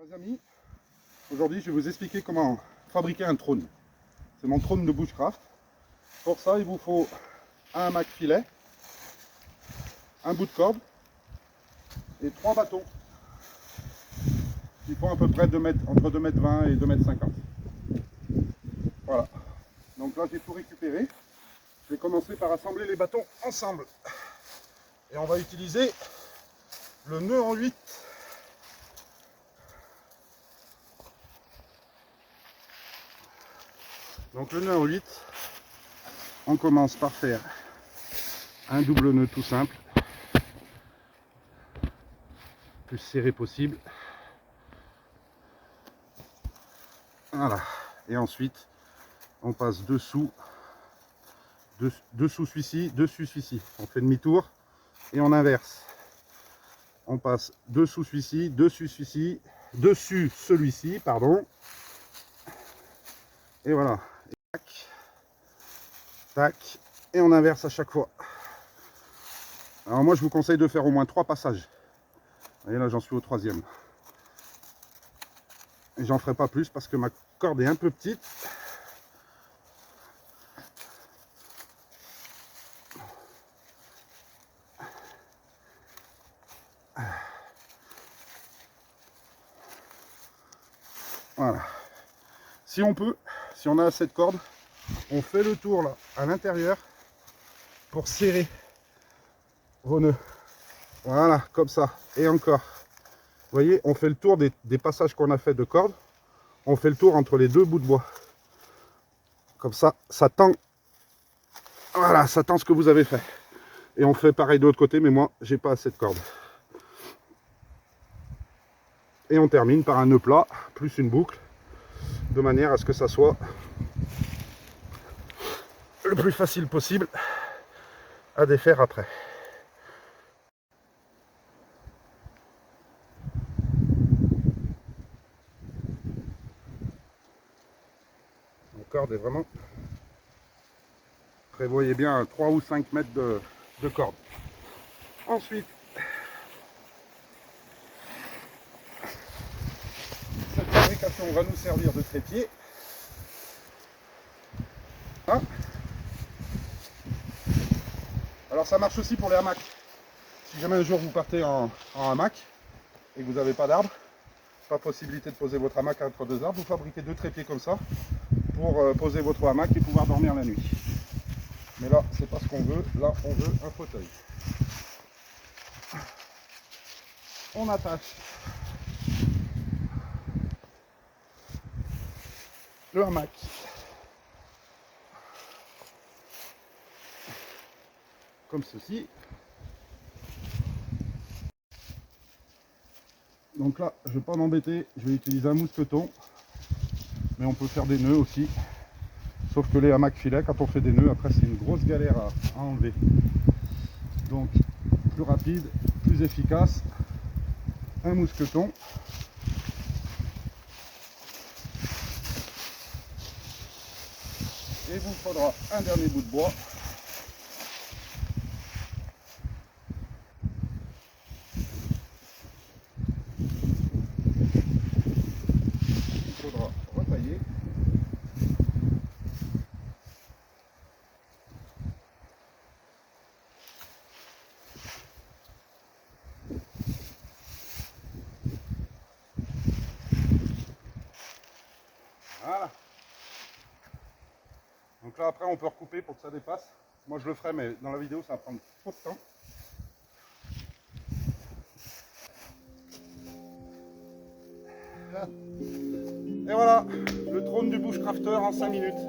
Les amis, aujourd'hui je vais vous expliquer comment fabriquer un trône. C'est mon trône de bushcraft. Pour ça il vous faut un hamac filet, un bout de corde et 3 bâtons qui font à peu près entre 2,20 m et 2,50 m. Voilà, donc là j'ai tout récupéré. Je vais commencer par assembler les bâtons ensemble. Et on va utiliser le nœud en 8. Donc le nœud en 8, on commence par faire un double nœud tout simple, plus serré possible. Voilà. Et ensuite, on passe dessous celui-ci, dessus celui-ci. On fait demi-tour et on inverse. On passe dessous celui-ci, dessus celui-ci, dessus celui-ci, pardon. Et voilà. Et tac, tac, et on inverse à chaque fois. Alors moi, je vous conseille de faire au moins 3 passages. Vous voyez, là, j'en suis au 3e. Et j'en ferai pas plus parce que ma corde est un peu petite. Voilà. Si on peut, si on a assez de corde, on fait le tour là à l'intérieur pour serrer vos nœuds. Voilà, comme ça. Et encore. Vous voyez, on fait le tour des passages qu'on a fait de corde. On fait le tour entre les 2 bouts de bois. Comme ça, ça tend. Voilà, ça tend ce que vous avez fait. Et on fait pareil de l'autre côté, mais moi, j'ai pas assez de corde. Et on termine par un nœud plat, plus une boucle, de manière à ce que ça soit le plus facile possible à défaire après. La corde est vraiment... Prévoyez bien 3 ou 5 mètres de corde. Ensuite, cette fabrication va nous servir de trépied. Hein? Alors ça marche aussi pour les hamacs. Si jamais un jour vous partez en hamac et que vous n'avez pas d'arbre, pas possibilité de poser votre hamac entre 2 arbres, vous fabriquez 2 trépieds comme ça pour poser votre hamac et pouvoir dormir la nuit. Mais là, c'est pas ce qu'on veut. Là, on veut un fauteuil. On attache le hamac comme ceci. Donc là, je ne vais pas m'embêter, je vais utiliser un mousqueton, mais on peut faire des nœuds aussi. Sauf que les hamacs filets, quand on fait des nœuds, après c'est une grosse galère à enlever. Donc plus rapide, plus efficace, un mousqueton. Et il vous faudra un dernier bout de bois. Il faudra retailler. Voilà. Donc là après on peut recouper pour que ça dépasse. Moi je le ferai mais dans la vidéo ça va prendre trop de temps. Et voilà, le trône du bushcrafter en 5 minutes.